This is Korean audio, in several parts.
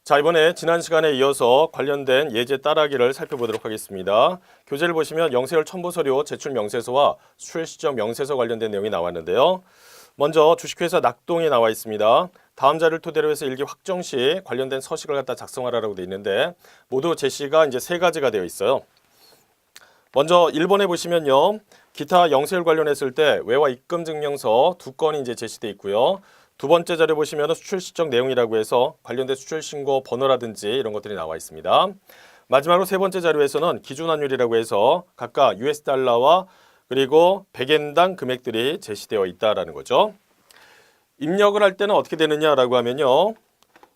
자, 이번에 지난 시간에 이어서 관련된 예제 따라하기를 살펴보도록 하겠습니다. 교재를 보시면 영세율 첨부서류 제출 명세서와 수출 시정 명세서 관련된 내용이 나왔는데요. 먼저 주식회사 낙동이 나와 있습니다. 다음 자료를 토대로 해서 일기 확정 시 관련된 서식을 갖다 작성하라고 되어 있는데 모두 제시가 이제 세 가지가 되어 있어요. 먼저 1번에 보시면요. 기타 영세율 관련했을 때 외화 입금 증명서 2건이 이제 제시되어 있고요. 두 번째 자료 보시면 수출 시정 내용이라고 해서 관련된 수출 신고 번호라든지 이런 것들이 나와 있습니다. 마지막으로 세 번째 자료에서는 기준 환율이라고 해서 각각 US 달러와 그리고 100엔당 금액들이 제시되어 있다라는 거죠. 입력을 할 때는 어떻게 되느냐라고 하면요.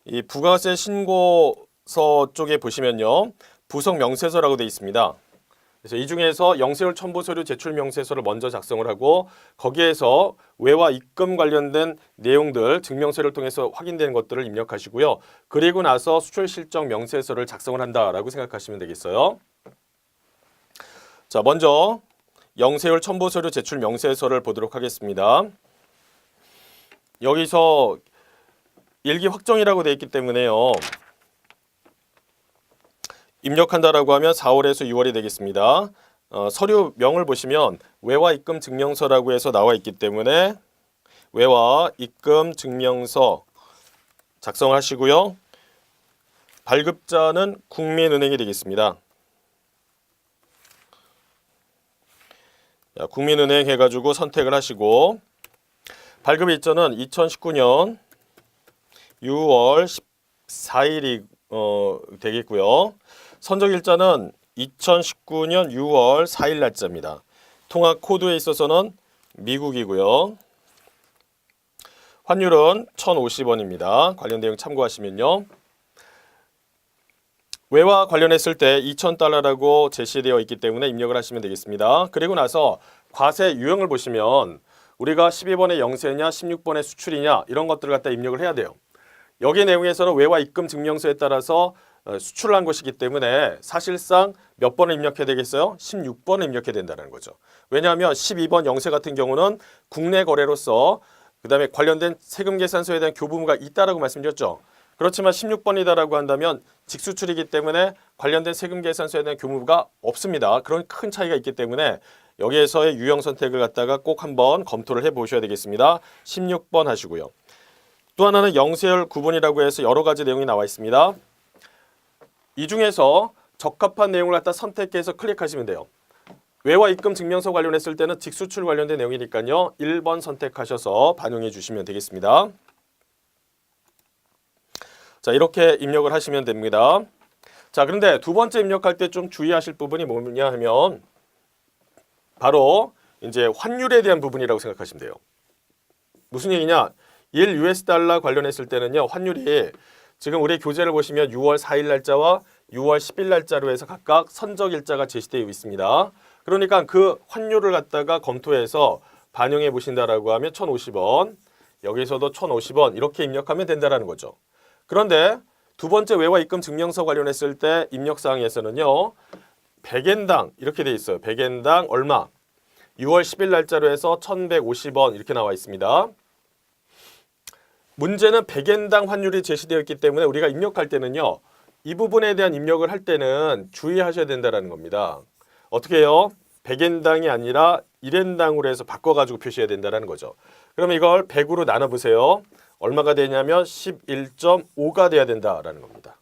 이 부가세 신고서 쪽에 보시면요. 부속 명세서라고 되어 있습니다. 그래서 이 중에서 영세율 첨부 서류 제출 명세서를 먼저 작성을 하고 거기에서 외화 입금 관련된 내용들 증명서를 통해서 확인된 것들을 입력하시고요. 그리고 나서 수출 실적 명세서를 작성을 한다라고 생각하시면 되겠어요. 자, 먼저 영세율 첨부 서류 제출 명세서를 보도록 하겠습니다. 여기서 일기 확정이라고 되어 있기 때문에요. 입력한다라고 하면 4월에서 6월이 되겠습니다. 서류명을 보시면 외화 입금 증명서라고 해서 나와 있기 때문에 외화 입금 증명서 작성하시고요. 발급자는 국민은행이 되겠습니다. 자, 국민은행 해가지고 선택을 하시고 발급 일자는 2019년 6월 14일이 되겠고요. 선적 일자는 2019년 6월 4일 날짜입니다. 통화 코드에 있어서는 미국이고요. 환율은 1,050원입니다. 관련 내용 참고하시면요. 외화 관련했을 때 2,000달러라고 제시되어 있기 때문에 입력을 하시면 되겠습니다. 그리고 나서 과세 유형을 보시면 우리가 12번의 영세냐 16번의 수출이냐 이런 것들을 갖다 입력을 해야 돼요. 여기 내용에서는 외화 입금 증명서에 따라서 수출을 한 것이기 때문에 사실상 몇 번을 입력해야 되겠어요? 16번을 입력해야 된다는 거죠. 왜냐하면 12번 영세 같은 경우는 국내 거래로서 그 다음에 관련된 세금 계산서에 대한 교부가 있다라고 말씀드렸죠. 그렇지만 16번이다라고 한다면 직수출이기 때문에 관련된 세금 계산서에 대한 교부가 없습니다. 그런 큰 차이가 있기 때문에 여기에서의 유형 선택을 갖다가 꼭 한번 검토를 해 보셔야 되겠습니다. 16번 하시고요. 또 하나는 영세율 구분이라고 해서 여러 가지 내용이 나와 있습니다. 이 중에서 적합한 내용을 갖다 선택해서 클릭하시면 돼요. 외화 입금 증명서 관련했을 때는 직수출 관련된 내용이니까요. 1번 선택하셔서 반영해 주시면 되겠습니다. 자, 이렇게 입력을 하시면 됩니다. 자, 그런데 두 번째 입력할 때 좀 주의하실 부분이 뭐냐 하면 바로 이제 환율에 대한 부분이라고 생각하시면 돼요. 무슨 얘기냐? 1 US 달러 관련했을 때는요. 환율이 지금 우리 교재를 보시면 6월 4일 날짜와 6월 10일 날짜로 해서 각각 선적 일자가 제시되어 있습니다. 그러니까 그 환율을 갖다가 검토해서 반영해 보신다라고 하면 1,050원, 여기서도 1,050원 이렇게 입력하면 된다라는 거죠. 그런데 두 번째 외화 입금 증명서 관련했을 때 입력 사항에서는요. 100엔당 이렇게 돼 있어요. 100엔당 얼마? 6월 10일 날짜로 해서 1,150원 이렇게 나와 있습니다. 문제는 100엔당 환율이 제시되어 있기 때문에 우리가 입력할 때는요. 이 부분에 대한 입력을 할 때는 주의하셔야 된다는 겁니다. 어떻게 해요? 100엔당이 아니라 1엔당으로 해서 바꿔가지고 표시해야 된다는 거죠. 그러면 이걸 100으로 나눠보세요. 얼마가 되냐면 11.5가 돼야 된다라는 겁니다.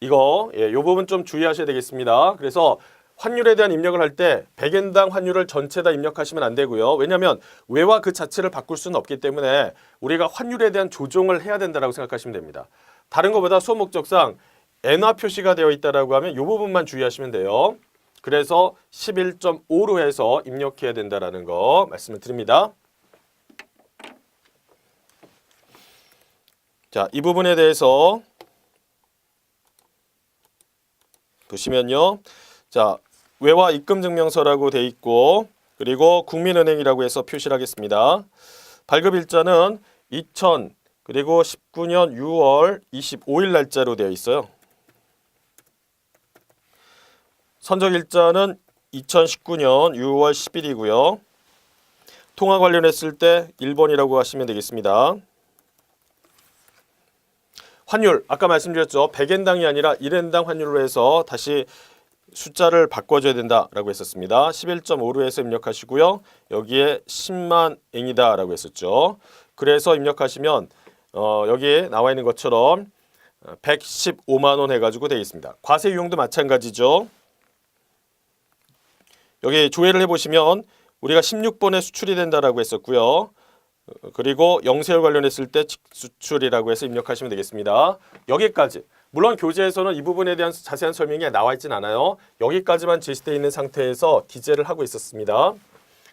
이 부분 좀 주의하셔야 되겠습니다. 그래서 환율에 대한 입력을 할 때 100엔당 환율을 전체 다 입력하시면 안 되고요. 왜냐하면 외화 그 자체를 바꿀 수는 없기 때문에 우리가 환율에 대한 조정을 해야 된다고 생각하시면 됩니다. 다른 것보다 수업 목적상 엔화 표시가 되어 있다고 하면 이 부분만 주의하시면 돼요. 그래서 11.5로 해서 입력해야 된다는 거 말씀을 드립니다. 자, 이 부분에 대해서 보시면요. 자, 외화 입금 증명서라고 돼 있고 그리고 국민은행이라고 해서 표시를 하겠습니다. 발급 일자는 2000 그리고 19년 6월 25일 날짜로 되어 있어요. 선적 일자는 2019년 6월 10일이고요. 통화 관련했을 때 1번이라고 하시면 되겠습니다. 환율 아까 말씀드렸죠. 100엔당이 아니라 1엔당 환율로 해서 다시 숫자를 바꿔줘야 된다라고 했었습니다. 11.5로 해서 입력하시고요. 여기에 10만 엔이다라고 했었죠. 그래서 입력하시면 여기에 나와 있는 것처럼 115만 원 해가지고 되어 있습니다. 과세 유형도 마찬가지죠. 여기 조회를 해보시면 우리가 16번에 수출이 된다라고 했었고요. 그리고 영세율 관련했을 때 직수출이라고 해서 입력하시면 되겠습니다. 여기까지. 물론 교재에서는 이 부분에 대한 자세한 설명이 나와 있진 않아요. 여기까지만 제시되어 있는 상태에서 기재를 하고 있었습니다.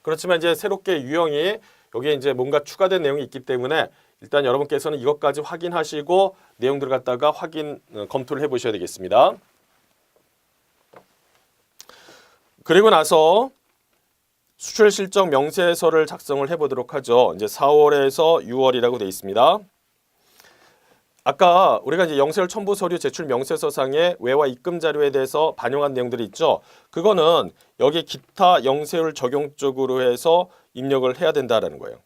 그렇지만 이제 새롭게 유형이 여기에 이제 뭔가 추가된 내용이 있기 때문에 일단 여러분께서는 이것까지 확인하시고 내용들을 갖다가 검토를 해보셔야 되겠습니다. 그리고 나서 수출 실적 명세서를 작성을 해보도록 하죠. 이제 4월에서 6월이라고 되어 있습니다. 아까 우리가 이제 영세율 첨부 서류 제출 명세서상의 외화 입금 자료에 대해서 반영한 내용들이 있죠. 그거는 여기 기타 영세율 적용 쪽으로 해서 입력을 해야 된다라는 거예요.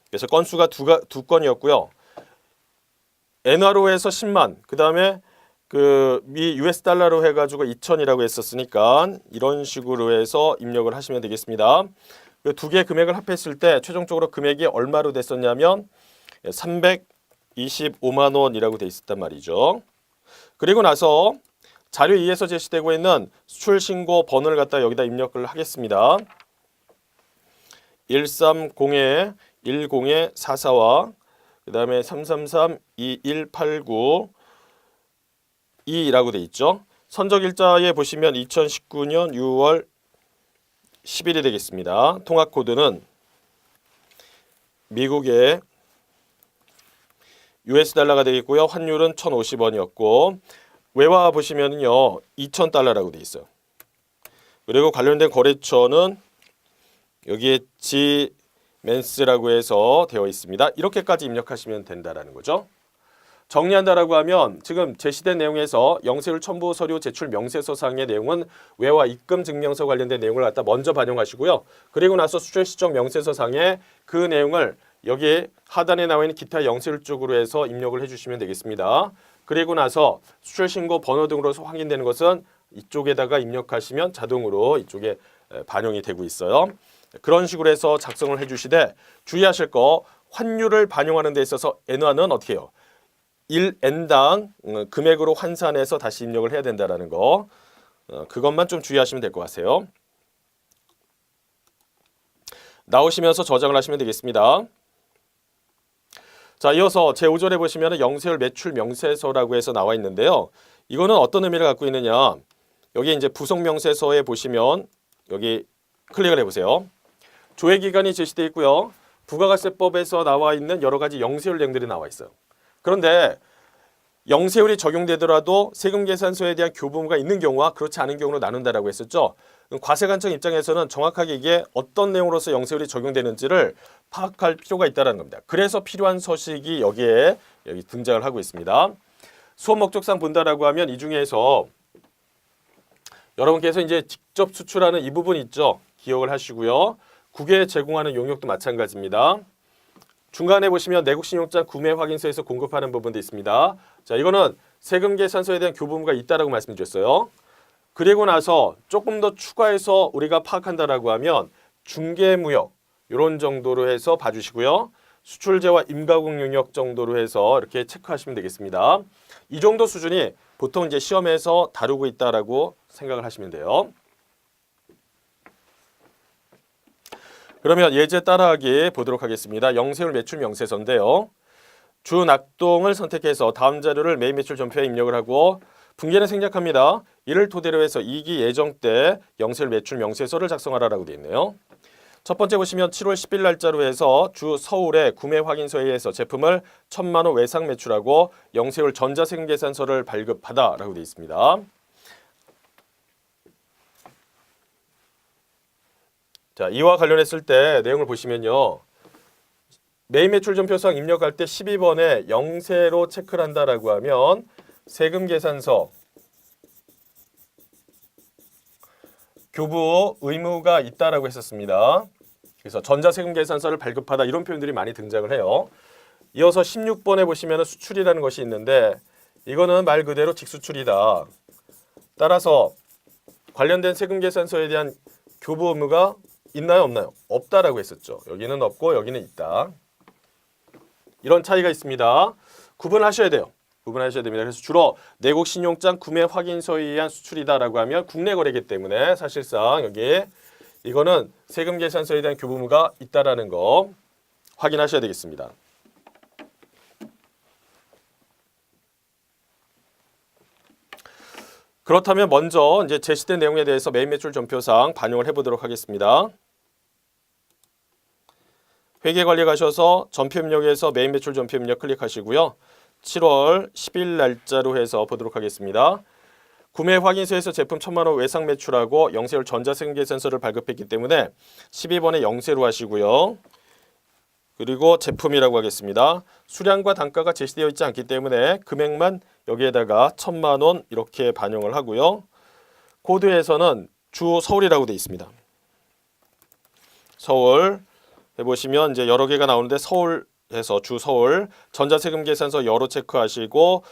그래서 건수가 두 건이었고요. 엔화로 해서 10만, 그 다음에 미 US 달러로 해가지고 2천이라고 했었으니까 이런 식으로 해서 입력을 하시면 되겠습니다. 그 두 개의 금액을 합했을 때 최종적으로 금액이 얼마로 됐었냐면 325만 원이라고 돼 있었단 말이죠. 그리고 나서 자료 2에서 제시되고 있는 수출 신고 번호를 갖다 여기다 입력을 하겠습니다. 130-10-44와 그 다음에 333-2189 2라고 돼 있죠. 선적일자에 보시면 2019년 6월 10일이 되겠습니다. 통합 코드는 미국의 US 달러가 되겠고요. 환율은 1,050원이었고 외화 보시면요 2,000달러라고 돼 있어요. 그리고 관련된 거래처는 여기에 지멘스라고 해서 되어 있습니다. 이렇게까지 입력하시면 된다라는 거죠. 정리한다라고 하면 지금 제시된 내용에서 영세율 첨부 서류 제출 명세서상의 내용은 외화 입금 증명서 관련된 내용을 갖다 먼저 반영하시고요. 그리고 나서 수출 시적 명세서상의 그 내용을 여기 하단에 나와 있는 기타 영세율 쪽으로 해서 입력을 해주시면 되겠습니다. 그리고 나서 수출 신고 번호 등으로 확인되는 것은 이쪽에다가 입력하시면 자동으로 이쪽에 반영이 되고 있어요. 그런 식으로 해서 작성을 해주시되 주의하실 거 환율을 반영하는 데 있어서 엔화는 어떻게 해요? 1엔당 금액으로 환산해서 다시 입력을 해야 된다는 거 그것만 좀 주의하시면 될 것 같아요. 나오시면서 저장을 하시면 되겠습니다. 자, 이어서 제5절에 보시면 영세율 매출 명세서라고 해서 나와 있는데요. 이거는 어떤 의미를 갖고 있느냐. 여기 이제 부속 명세서에 보시면 여기 클릭을 해보세요. 조회기간이 제시되어 있고요. 부가가세법에서 나와 있는 여러 가지 영세율 내용들이 나와 있어요. 그런데 영세율이 적용되더라도 세금계산서에 대한 교부가 있는 경우와 그렇지 않은 경우로 나눈다라고 했었죠. 과세관청 입장에서는 정확하게 이게 어떤 내용으로서 영세율이 적용되는지를 파악할 필요가 있다는 겁니다. 그래서 필요한 서식이 여기 등장을 하고 있습니다. 수업 목적상 본다라고 하면 이 중에서 여러분께서 이제 직접 수출하는 이 부분 있죠. 기억을 하시고요. 국외에 제공하는 용역도 마찬가지입니다. 중간에 보시면 내국신용장 구매 확인서에서 공급하는 부분도 있습니다. 자, 이거는 세금계산서에 대한 교부가 있다라고 말씀드렸어요. 그리고 나서 조금 더 추가해서 우리가 파악한다라고 하면 중개무역 이런 정도로 해서 봐주시고요. 수출제와 임가공 용역 정도로 해서 이렇게 체크하시면 되겠습니다. 이 정도 수준이 보통 이제 시험에서 다루고 있다라고 생각을 하시면 돼요. 그러면 예제 따라하기 보도록 하겠습니다. 영세율 매출 명세서인데요. 주 낙동을 선택해서 다음 자료를 매입 매출 전표에 입력을 하고 분기는 생략합니다. 이를 토대로 해서 2기 예정 때 영세율 매출 명세서를 작성하라고 되어 있네요. 첫 번째 보시면 7월 10일 날짜로 해서 주 서울의 구매 확인서에 의해서 제품을 1,000만 원 외상 매출하고 영세율 전자세금 계산서를 발급하다라고 되어 있습니다. 자, 이와 관련했을 때 내용을 보시면요. 매입 매출 전표상 입력할 때 12번에 영세로 체크를 한다라고 하면 세금 계산서 교부 의무가 있다라고 했었습니다. 그래서 전자세금 계산서를 발급하다 이런 표현들이 많이 등장을 해요. 이어서 16번에 보시면 수출이라는 것이 있는데 이거는 말 그대로 직수출이다. 따라서 관련된 세금계산서에 대한 교부 의무가 있나요, 없나요? 없다라고 했었죠. 여기는 없고 여기는 있다. 이런 차이가 있습니다. 구분하셔야 돼요. 구분하셔야 됩니다. 그래서 주로 내국 신용장 구매 확인서에 의한 수출이다라고 하면 국내 거래이기 때문에 사실상 여기 이거는 세금계산서에 대한 교부 의무가 있다라는 거 확인하셔야 되겠습니다. 그렇다면 먼저 이제 제시된 내용에 대해서 매입 매출 전표상 반영을 해보도록 하겠습니다. 회계 관리 가셔서 전표 입력에서 매입 매출 전표 입력 클릭하시고요. 7월 10일 날짜로 해서 보도록 하겠습니다. 구매 확인서에서 제품 1,000만 원 외상 매출하고 영세율 전자세금계산서를 발급했기 때문에 12번에 영세로 하시고요. 그리고 제품이라고 하겠습니다. 수량과 단가가 제시되어 있지 않기 때문에 금액만 여기에다가 1,000만 원 이렇게 반영을 하고요. 코드에서는 주 서울이라고 되어 있습니다. 서울 해보시면 이제 여러 개가 나오는데 서울에서 주 서울 전자세금계산서 여러 체크하시고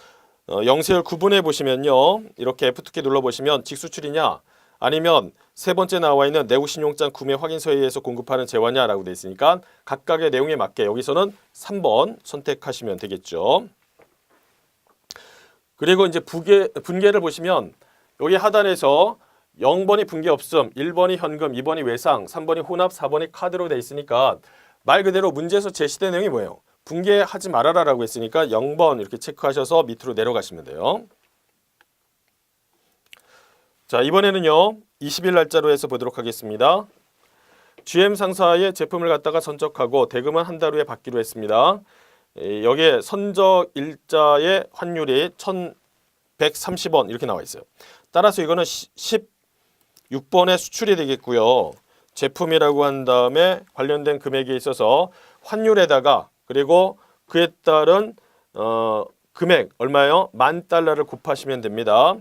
영세율 구분해 보시면요. 이렇게 F2키 눌러보시면 직수출이냐 아니면 세 번째 나와 있는 내국신용장 구매 확인서에 의해서 공급하는 재화냐라고 되어 있으니까 각각의 내용에 맞게 여기서는 3번 선택하시면 되겠죠. 그리고 이제 분계를 보시면 여기 하단에서 0번이 분계 없음, 1번이 현금, 2번이 외상, 3번이 혼합, 4번이 카드로 되어 있으니까 말 그대로 문제에서 제시된 내용이 뭐예요? 분계하지 말아라라고 했으니까 0번 이렇게 체크하셔서 밑으로 내려가시면 돼요. 자, 이번에는요. 20일 날짜로 해서 보도록 하겠습니다. GM 상사의 제품을 갖다가 선적하고 대금은 한 달 후에 받기로 했습니다. 여기에 선적 일자의 환율이 1,130원 이렇게 나와 있어요. 따라서 이거는 16번의 수출이 되겠고요. 제품이라고 한 다음에 관련된 금액에 있어서 환율에다가 그리고 그에 따른 금액 얼마요? $10,000를 곱하시면 됩니다.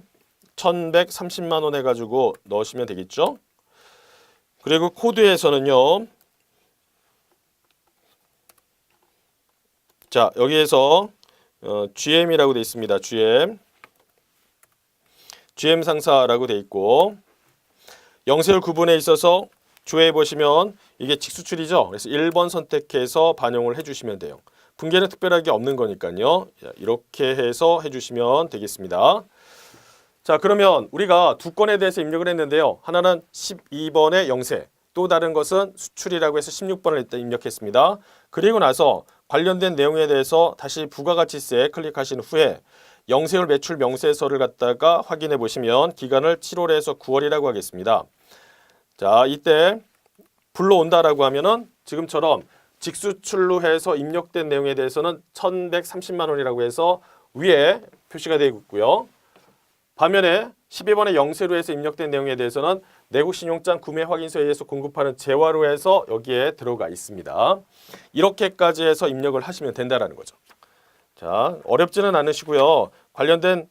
1,130만 원 해가지고 넣으시면 되겠죠. 그리고 코드에서는요. 자, 여기에서 GM이라고 되어 있습니다. GM 상사라고 되어 있고 영세율 구분에 있어서 주에 보시면 이게 직수출이죠. 그래서 1번 선택해서 반영을 해주시면 돼요. 분계는 특별하게 없는 거니까요. 이렇게 해서 해주시면 되겠습니다. 자, 그러면 우리가 두 건에 대해서 입력을 했는데요. 하나는 12번의 영세, 또 다른 것은 수출이라고 해서 16번을 일단 입력했습니다. 그리고 나서 관련된 내용에 대해서 다시 부가가치세에 클릭하신 후에 영세율 매출 명세서를 갖다가 확인해 보시면 기간을 7월에서 9월이라고 하겠습니다. 자, 이때 불러온다라고 하면은 지금처럼 직수출로 해서 입력된 내용에 대해서는 1,130만 원이라고 해서 위에 표시가 되어 있고요. 반면에 12번의 영세로 해서 입력된 내용에 대해서는 내국신용장 구매 확인서에 의해서 공급하는 재화로 해서 여기에 들어가 있습니다. 이렇게까지 해서 입력을 하시면 된다라는 거죠. 자, 어렵지는 않으시고요. 관련된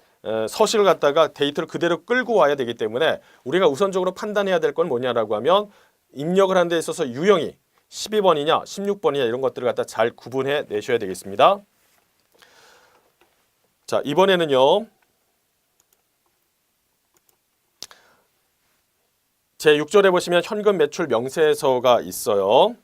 서식을 갖다가 데이터를 그대로 끌고 와야 되기 때문에 우리가 우선적으로 판단해야 될 건 뭐냐라고 하면 입력을 하는 데 있어서 유형이 12번이냐 16번이냐 이런 것들을 갖다 잘 구분해 내셔야 되겠습니다. 자, 이번에는요. 제6절에 보시면 현금 매출 명세서가 있어요.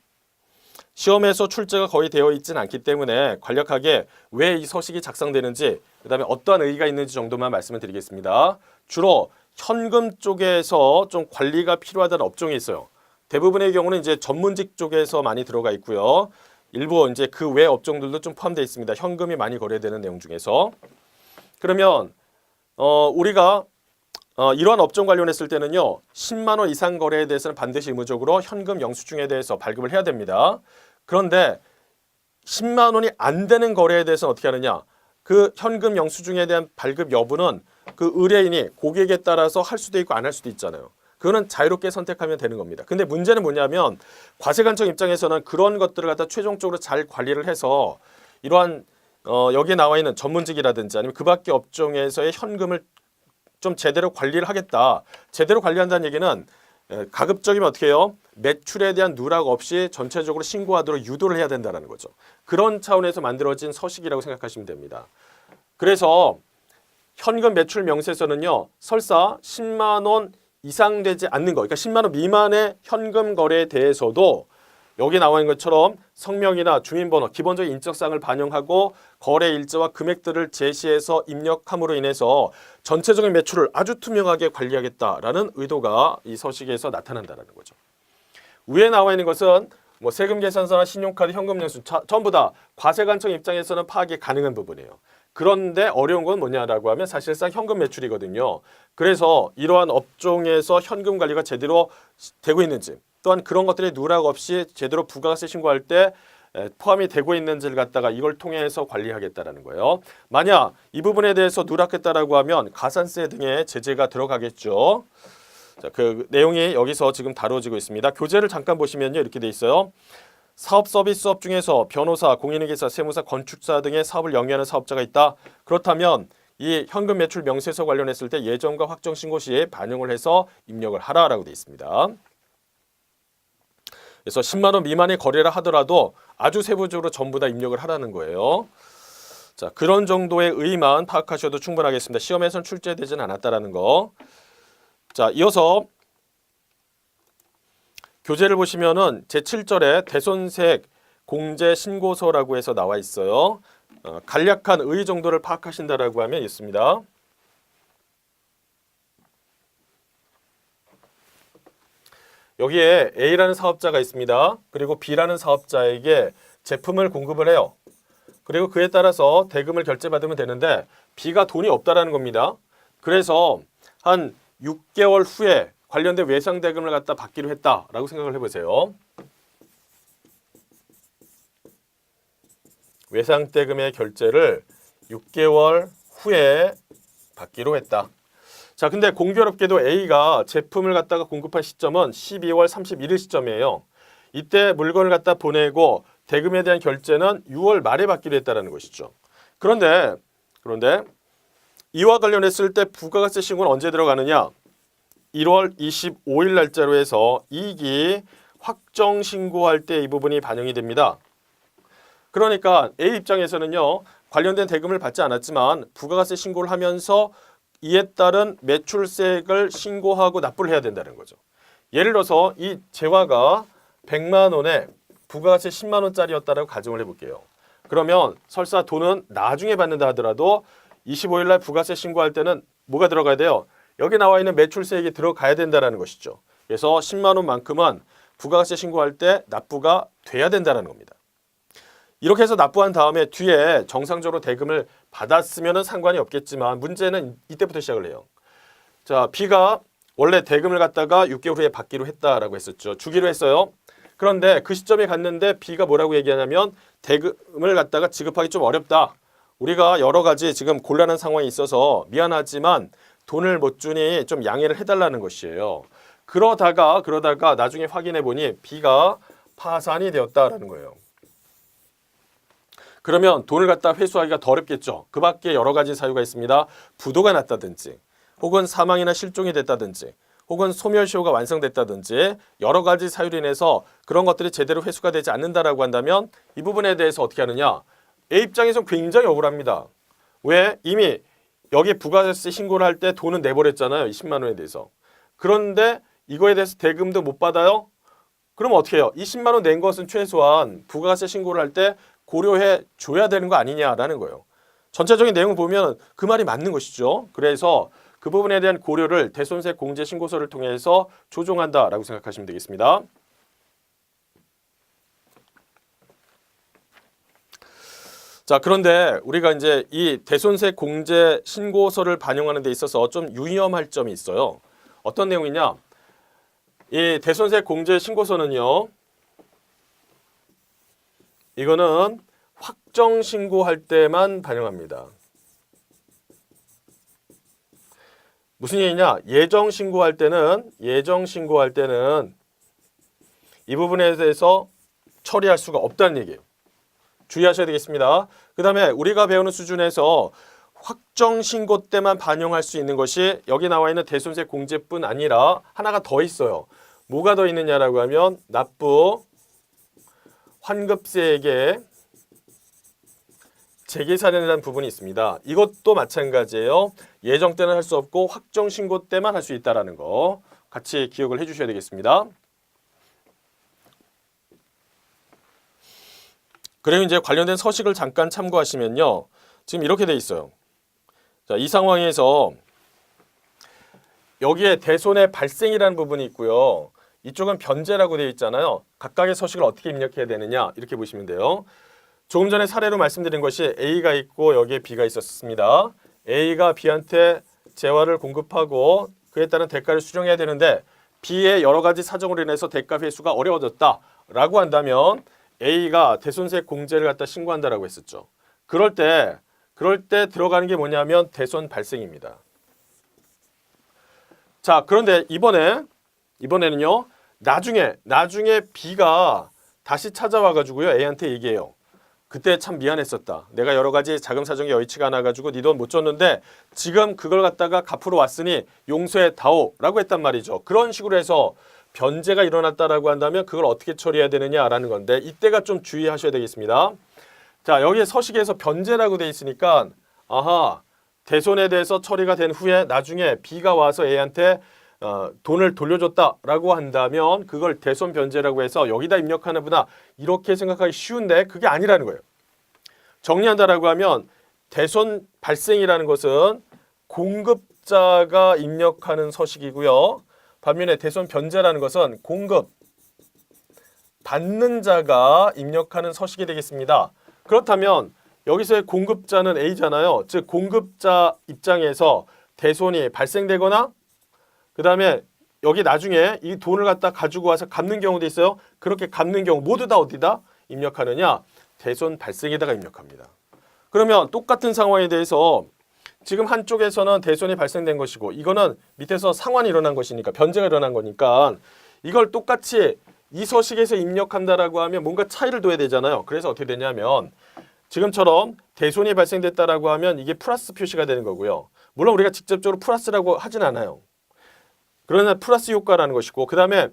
시험에서 출제가 거의 되어 있지는 않기 때문에 간략하게 왜 이 서식이 작성되는지 그 다음에 어떠한 의의가 있는지 정도만 말씀을 드리겠습니다. 주로 현금 쪽에서 좀 관리가 필요하다는 업종이 있어요. 대부분의 경우는 이제 전문직 쪽에서 많이 들어가 있고요. 일부 이제 그 외 업종들도 좀 포함되어 있습니다. 현금이 많이 거래되는 내용 중에서. 그러면 우리가 이러한 업종 관련했을 때는요. 10만 원 이상 거래에 대해서는 반드시 의무적으로 현금 영수증에 대해서 발급을 해야 됩니다. 그런데 10만 원이 안 되는 거래에 대해서는 어떻게 하느냐. 그 현금 영수증에 대한 발급 여부는 그 의뢰인이 고객에 따라서 할 수도 있고 안 할 수도 있잖아요. 그거는 자유롭게 선택하면 되는 겁니다. 근데 문제는 뭐냐면 과세관청 입장에서는 그런 것들을 갖다 최종적으로 잘 관리를 해서 이러한 여기에 나와 있는 전문직이라든지 아니면 그 밖의 업종에서의 현금을 좀 제대로 관리를 하겠다. 제대로 관리한다는 얘기는 가급적이면 어떻게 해요? 매출에 대한 누락 없이 전체적으로 신고하도록 유도를 해야 된다는 거죠. 그런 차원에서 만들어진 서식이라고 생각하시면 됩니다. 그래서 현금 매출 명세서는요, 설사 10만 원 이상 되지 않는 거, 그러니까 10만 원 미만의 현금 거래에 대해서도 여기 나와 있는 것처럼 성명이나 주민번호, 기본적인 인적사항을 반영하고 거래 일자와 금액들을 제시해서 입력함으로 인해서 전체적인 매출을 아주 투명하게 관리하겠다라는 의도가 이 서식에서 나타난다는 거죠. 위에 나와 있는 것은 뭐 세금 계산서나 신용카드, 현금 영수 전부 다 과세관청 입장에서는 파악이 가능한 부분이에요. 그런데 어려운 건 뭐냐라고 하면 사실상 현금 매출이거든요. 그래서 이러한 업종에서 현금 관리가 제대로 되고 있는지, 또한 그런 것들이 누락 없이 제대로 부가세 신고할 때 포함이 되고 있는지를 갖다가 이걸 통해서 관리하겠다라는 거예요. 만약 이 부분에 대해서 누락했다라고 하면 가산세 등의 제재가 들어가겠죠. 자, 그 내용이 여기서 지금 다뤄지고 있습니다. 교재를 잠깐 보시면요, 이렇게 돼 있어요. 사업 서비스업 중에서 변호사, 공인회계사, 세무사, 건축사 등의 사업을 영위하는 사업자가 있다. 그렇다면 이 현금 매출 명세서 관련했을 때 예정과 확정 신고 시에 반영을 해서 입력을 하라라고 돼 있습니다. 그래서 10만 원 미만의 거래를 하더라도 아주 세부적으로 전부 다 입력을 하라는 거예요. 자, 그런 정도의 의의만 파악하셔도 충분하겠습니다. 시험에서는 출제되지는 않았다라는 거. 자, 이어서 교재를 보시면은 제7절에 대손색 공제 신고서라고 해서 나와 있어요. 간략한 의의 정도를 파악하신다라고 하면 있습니다. 여기에 A라는 사업자가 있습니다. 그리고 B라는 사업자에게 제품을 공급을 해요. 그리고 그에 따라서 대금을 결제받으면 되는데 B가 돈이 없다라는 겁니다. 그래서 한 6개월 후에 관련된 외상 대금을 갖다 받기로 했다라고 생각을 해보세요. 외상 대금의 결제를 6개월 후에 받기로 했다. 자, 근데 공교롭게도 A가 제품을 갖다가 공급한 시점은 12월 31일 시점이에요. 이때 물건을 갖다 보내고 대금에 대한 결제는 6월 말에 받기로 했다는 것이죠. 그런데 이와 관련했을 때 부가세 신고는 언제 들어가느냐? 1월 25일 날짜로 해서 이익이 확정 신고할 때 이 부분이 반영이 됩니다. 그러니까 A 입장에서는요, 관련된 대금을 받지 않았지만 부가세 신고를 하면서 이에 따른 매출세액을 신고하고 납부를 해야 된다는 거죠. 예를 들어서 이 재화가 100만 원에 부가세 10만 원짜리였다라고 가정을 해볼게요. 그러면 설사 돈은 나중에 받는다 하더라도 25일 날 부가세 신고할 때는 뭐가 들어가야 돼요? 여기 나와 있는 매출세액이 들어가야 된다는 것이죠. 그래서 10만 원만큼은 부가세 신고할 때 납부가 돼야 된다는 겁니다. 이렇게 해서 납부한 다음에 뒤에 정상적으로 대금을 받았으면 상관이 없겠지만 문제는 이때부터 시작을 해요. 자, B가 원래 대금을 갖다가 6개월 후에 받기로 했다라고 했었죠. 주기로 했어요. 그런데 그 시점에 갔는데 B가 뭐라고 얘기하냐면 대금을 갖다가 지급하기 좀 어렵다. 우리가 여러 가지 지금 곤란한 상황이 있어서 미안하지만 돈을 못 주니 좀 양해를 해달라는 것이에요. 그러다가 나중에 확인해 보니 B가 파산이 되었다라는 거예요. 그러면 돈을 갖다 회수하기가 더 어렵겠죠. 그 밖에 여러 가지 사유가 있습니다. 부도가 났다든지 혹은 사망이나 실종이 됐다든지 혹은 소멸시효가 완성됐다든지 여러 가지 사유로 인해서 그런 것들이 제대로 회수가 되지 않는다라고 한다면 이 부분에 대해서 어떻게 하느냐? A 입장에서는 굉장히 억울합니다. 왜? 이미 여기 부가세 신고를 할 때 돈은 내버렸잖아요. 20만 원에 대해서. 그런데 이거에 대해서 대금도 못 받아요? 그럼 어떻게 해요? 20만 원 낸 것은 최소한 부가세 신고를 할 때 고려해 줘야 되는 거 아니냐라는 거예요. 전체적인 내용을 보면 그 말이 맞는 것이죠. 그래서 그 부분에 대한 고려를 대손색 공제 신고서를 통해서 조정한다라고 생각하시면 되겠습니다. 자, 그런데 우리가 이제 이 대손색 공제 신고서를 반영하는 데 있어서 좀 유념할 점이 있어요. 어떤 내용이냐? 이 대손색 공제 신고서는요, 이거는 확정 신고할 때만 반영합니다. 무슨 얘기냐? 예정 신고할 때는 이 부분에 대해서 처리할 수가 없다는 얘기예요. 주의하셔야 되겠습니다. 그 다음에 우리가 배우는 수준에서 확정 신고 때만 반영할 수 있는 것이 여기 나와 있는 대손색 공제뿐 아니라 하나가 더 있어요. 뭐가 더 있느냐라고 하면 납부 환급세액의 재계산이라는 부분이 있습니다. 이것도 마찬가지예요. 예정 때는 할 수 없고 확정 신고 때만 할 수 있다는 거 같이 기억을 해주셔야 되겠습니다. 그리고 이제 관련된 서식을 잠깐 참고하시면요. 지금 이렇게 돼 있어요. 자, 이 상황에서 여기에 대손의 발생이라는 부분이 있고요. 이쪽은 변제라고 되어 있잖아요. 각각의 서식을 어떻게 입력해야 되느냐 이렇게 보시면 돼요. 조금 전에 사례로 말씀드린 것이 A가 있고 여기에 B가 있었습니다. A가 B한테 재화를 공급하고 그에 따른 대가를 수령해야 되는데 B의 여러 가지 사정으로 인해서 대가 회수가 어려워졌다라고 한다면 A가 대손세 공제를 갖다 신고한다라고 했었죠. 그럴 때 들어가는 게 뭐냐면 대손 발생입니다. 자, 그런데 이번에는요. 나중에 B가 다시 찾아와 가지고요. A한테 얘기해요. 그때 참 미안했었다. 내가 여러 가지 자금 사정이 여의치가 않아 가지고 네 돈 못 줬는데 지금 그걸 갖다가 갚으러 왔으니 용서해 다오라고 했단 말이죠. 그런 식으로 해서 변제가 일어났다라고 한다면 그걸 어떻게 처리해야 되느냐라는 건데 이때가 좀 주의하셔야 되겠습니다. 자, 여기에 서식에서 변제라고 돼 있으니까 아하, 대손에 대해서 처리가 된 후에 나중에 B가 와서 A한테 돈을 돌려줬다라고 한다면 그걸 대손 변제라고 해서 여기다 입력하는구나 이렇게 생각하기 쉬운데 그게 아니라는 거예요. 정리한다라고 하면 대손 발생이라는 것은 공급자가 입력하는 서식이고요. 반면에 대손 변제라는 것은 공급 받는 자가 입력하는 서식이 되겠습니다. 그렇다면 여기서의 공급자는 A잖아요. 즉 공급자 입장에서 대손이 발생되거나 그 다음에 여기 나중에 이 돈을 갖다 가지고 와서 갚는 경우도 있어요. 그렇게 갚는 경우 모두 다 어디다 입력하느냐? 대손 발생에다가 입력합니다. 그러면 똑같은 상황에 대해서 지금 한쪽에서는 대손이 발생된 것이고 이거는 밑에서 상환이 일어난 것이니까 변제가 일어난 거니까 이걸 똑같이 이 서식에서 입력한다라고 하면 뭔가 차이를 둬야 되잖아요. 그래서 어떻게 되냐면 지금처럼 대손이 발생됐다라고 하면 이게 플러스 표시가 되는 거고요. 물론 우리가 직접적으로 플러스라고 하진 않아요. 그러나 플러스 효과라는 것이고 그 다음에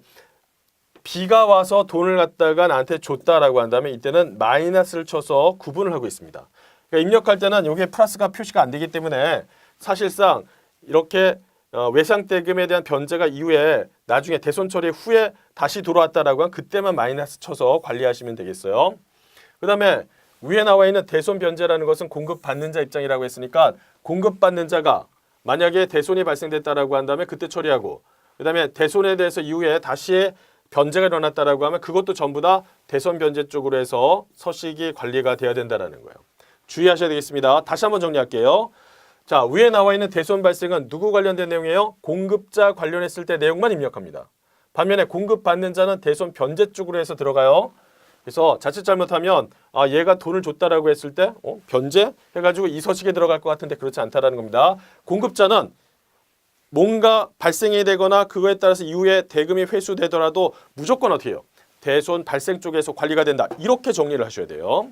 B가 와서 돈을 갖다가 나한테 줬다라고 한다면 이때는 마이너스를 쳐서 구분을 하고 있습니다. 그러니까 입력할 때는 이게 플러스가 표시가 안 되기 때문에 사실상 이렇게 외상대금에 대한 변제가 이후에 나중에 대손 처리 후에 다시 들어왔다라고 하면 그때만 마이너스 쳐서 관리하시면 되겠어요. 그 다음에 위에 나와 있는 대손 변제라는 것은 공급받는 자 입장이라고 했으니까 공급받는 자가 만약에 대손이 발생됐다라고 한다면 그때 처리하고 그 다음에 대손에 대해서 이후에 다시 변제가 일어났다라고 하면 그것도 전부 다 대손 변제 쪽으로 해서 서식이 관리가 돼야 된다는 거예요. 주의하셔야 되겠습니다. 다시 한번 정리할게요. 자, 위에 나와 있는 대손 발생은 누구 관련된 내용이에요? 공급자 관련했을 때 내용만 입력합니다. 반면에 공급받는 자는 대손 변제 쪽으로 해서 들어가요. 그래서 자칫 잘못하면 얘가 돈을 줬다라고 했을 때 변제 해가지고 이 서식에 들어갈 것 같은데 그렇지 않다라는 겁니다. 공급자는 뭔가 발생이 되거나 그거에 따라서 이후에 대금이 회수되더라도 무조건 어떻게 해요? 대손 발생 쪽에서 관리가 된다. 이렇게 정리를 하셔야 돼요.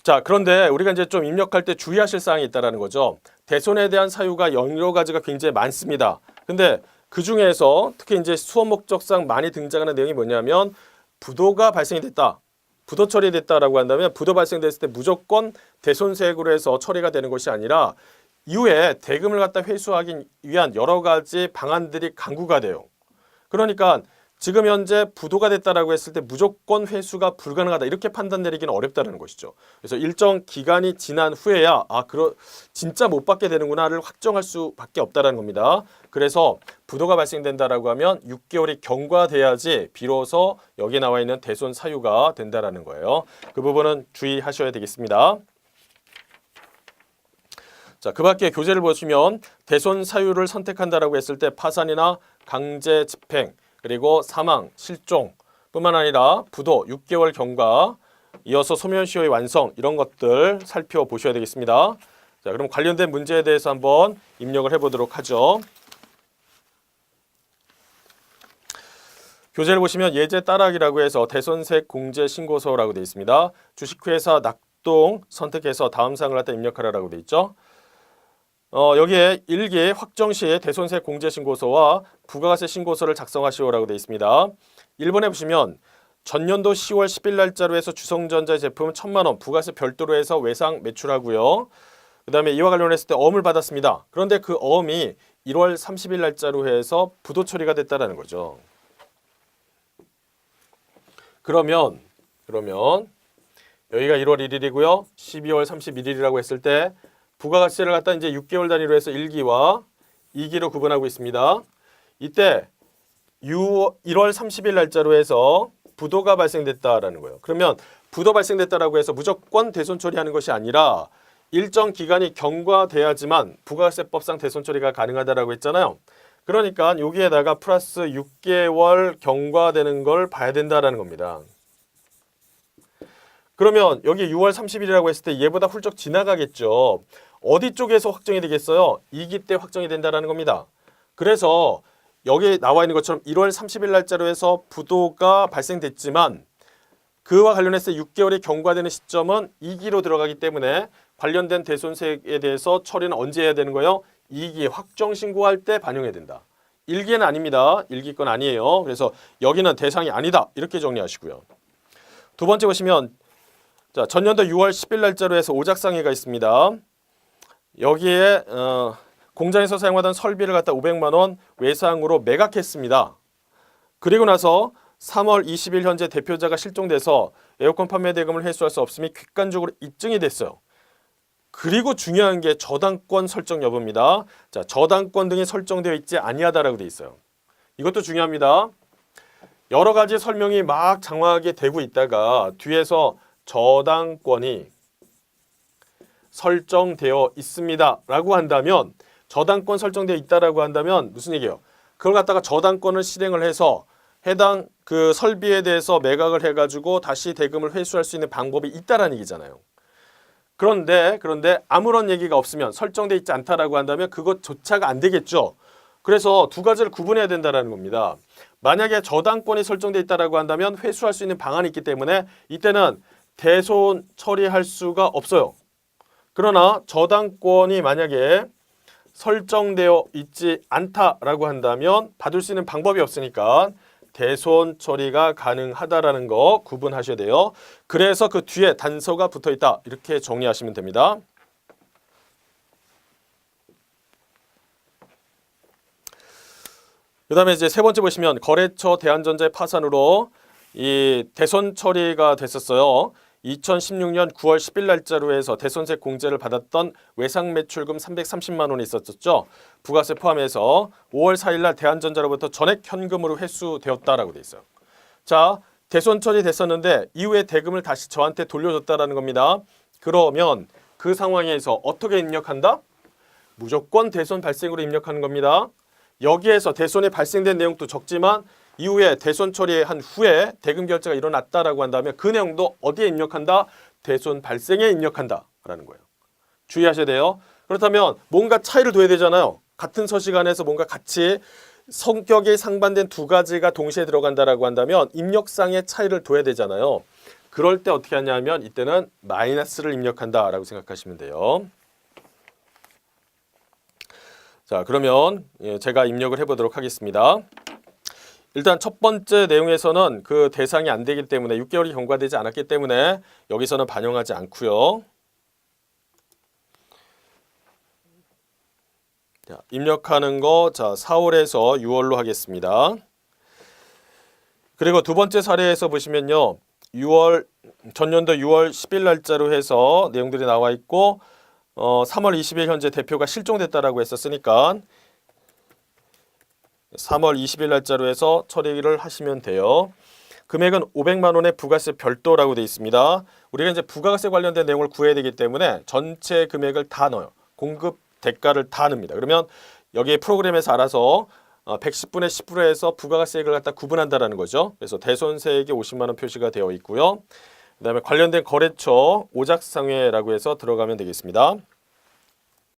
자, 그런데 우리가 이제 좀 입력할 때 주의하실 사항이 있다는 거죠. 대손에 대한 사유가 여러 가지가 굉장히 많습니다. 근데 그 중에서 특히 이제 수업 목적상 많이 등장하는 내용이 뭐냐면 부도가 발생이 됐다. 부도 처리됐다라고 한다면 부도 발생됐을 때 무조건 대손세액으로 해서 처리가 되는 것이 아니라 이후에 대금을 갖다 회수하기 위한 여러 가지 방안들이 강구가 돼요. 그러니까 지금 현재 부도가 됐다라고 했을 때 무조건 회수가 불가능하다 이렇게 판단 내리기는 어렵다는 것이죠. 그래서 일정 기간이 지난 후에야 진짜 못 받게 되는구나를 확정할 수밖에 없다는 겁니다. 그래서 부도가 발생된다라고 하면 6개월이 경과돼야지 비로소 여기 나와 있는 대손 사유가 된다라는 거예요. 그 부분은 주의하셔야 되겠습니다. 자, 그 밖에 교재를 보시면 대손 사유를 선택한다라고 했을 때 파산이나 강제 집행 그리고 사망, 실종 뿐만 아니라 부도, 6개월 경과, 이어서 소멸시효의 완성 이런 것들 살펴보셔야 되겠습니다. 자, 그럼 관련된 문제에 대해서 한번 입력을 해보도록 하죠. 교재를 보시면 예제 따라하기라고 해서 대손세액 공제 신고서라고 되어 있습니다. 주식회사 낙동 선택해서 다음 사항을 갖다 입력하라고 되어 있죠. 여기에 1기 확정시 대손세 공제신고서와 부가세 신고서를 작성하시오라고 되어 있습니다. 1번에 보시면 전년도 10월 10일 날짜로 해서 주성전자의 제품 1,000만 원 부가세 별도로 해서 외상 매출하고요. 그 다음에 이와 관련했을 때 어음을 받았습니다. 그런데 그 어음이 1월 30일 날짜로 해서 부도 처리가 됐다는 거죠. 그러면 여기가 1월 1일이고요. 12월 31일이라고 했을 때 부가가치를 갖다 이제 6개월 단위로 해서 1기와 2기로 구분하고 있습니다. 이때 1월 30일 날짜로 해서 부도가 발생됐다라는 거예요. 그러면 부도 발생됐다라고 해서 무조건 대손 처리하는 것이 아니라 일정 기간이 경과돼야지만 부가세법상 대손 처리가 가능하다라고 했잖아요. 그러니까 여기에다가 플러스 6개월 경과되는 걸 봐야 된다라는 겁니다. 그러면 여기 6월 30일이라고 했을 때 얘보다 훌쩍 지나가겠죠. 어디 쪽에서 확정이 되겠어요? 2기 때 확정이 된다라는 겁니다. 그래서 여기 나와 있는 것처럼 1월 30일 날짜로 해서 부도가 발생됐지만 그와 관련해서 6개월이 경과되는 시점은 2기로 들어가기 때문에 관련된 대손세에 대해서 처리는 언제 해야 되는 거예요? 2기 확정 신고할 때 반영해야 된다. 1기는 아닙니다. 1기 건 아니에요. 그래서 여기는 대상이 아니다. 이렇게 정리하시고요. 두 번째 보시면 자, 전년도 6월 10일 날짜로 해서 오작상해가 있습니다. 여기에 공장에서 사용하던 설비를 갖다 500만 원 외상으로 매각했습니다. 그리고 나서 3월 20일 현재 대표자가 실종돼서 에어컨 판매 대금을 회수할 수 없음이 객관적으로 입증이 됐어요. 그리고 중요한 게 저당권 설정 여부입니다. 자, 저당권 등이 설정되어 있지 아니하다라고 되어 있어요. 이것도 중요합니다. 여러 가지 설명이 막 장황하게 되고 있다가 뒤에서 저당권이 설정되어 있습니다 라고 한다면 저당권 설정되어 있다라고 한다면 무슨 얘기예요? 그걸 갖다가 저당권을 실행을 해서 해당 그 설비에 대해서 매각을 해가지고 다시 대금을 회수할 수 있는 방법이 있다라는 얘기잖아요. 그런데 아무런 얘기가 없으면 설정되어 있지 않다라고 한다면 그것조차가 안 되겠죠. 그래서 두 가지를 구분해야 된다라는 겁니다. 만약에 저당권이 설정되어 있다라고 한다면 회수할 수 있는 방안이 있기 때문에 이때는 대손 처리할 수가 없어요. 그러나 저당권이 만약에 설정되어 있지 않다라고 한다면 받을 수 있는 방법이 없으니까 대손 처리가 가능하다라는 거 구분하셔야 돼요. 그래서 그 뒤에 단서가 붙어 있다. 이렇게 정리하시면 됩니다. 그 다음에 이제 세 번째 보시면 거래처 대한전자의 파산으로 이 대손 처리가 됐었어요. 2016년 9월 10일 날짜로 해서 대손세 공제를 받았던 외상 매출금 330만 원이 있었죠. 부가세 포함해서 5월 4일 날 대한전자로부터 전액 현금으로 회수되었다라고 돼 있어요. 자, 대손 처리됐었는데 이후에 대금을 다시 저한테 돌려줬다라는 겁니다. 그러면 그 상황에서 어떻게 입력한다? 무조건 대손 발생으로 입력하는 겁니다. 여기에서 대손이 발생된 내용도 적지만 이후에 대손 처리한 후에 대금 결제가 일어났다라고 한다면 그 내용도 어디에 입력한다? 대손 발생에 입력한다라는 거예요. 주의하셔야 돼요. 그렇다면 뭔가 차이를 둬야 되잖아요. 같은 서식 안에서 뭔가 같이 성격이 상반된 두 가지가 동시에 들어간다라고 한다면 입력상의 차이를 둬야 되잖아요. 그럴 때 어떻게 하냐면 이때는 마이너스를 입력한다라고 생각하시면 돼요. 자, 그러면 제가 입력을 해보도록 하겠습니다. 일단 첫 번째 내용에서는 그 대상이 안 되기 때문에 6개월이 경과되지 않았기 때문에 여기서는 반영하지 않고요. 자, 입력하는 거 4월에서 6월로 하겠습니다. 그리고 두 번째 사례에서 보시면요. 전년도 6월 10일 날짜로 해서 내용들이 나와 있고 3월 20일 현재 대표가 실종됐다라고 했었으니까 3월 20일 날짜로 해서 처리를 하시면 돼요. 금액은 500만 원의 부가세 별도라고 되어 있습니다. 우리가 이제 부가세 관련된 내용을 구해야 되기 때문에 전체 금액을 다 넣어요. 공급 대가를 다 넣습니다. 그러면 여기 프로그램에서 알아서 110분의 10%에서 부가세액을 갖다 구분한다라는 거죠. 그래서 대손세액이 50만 원 표시가 되어 있고요. 그 다음에 관련된 거래처 오작상회라고 해서 들어가면 되겠습니다.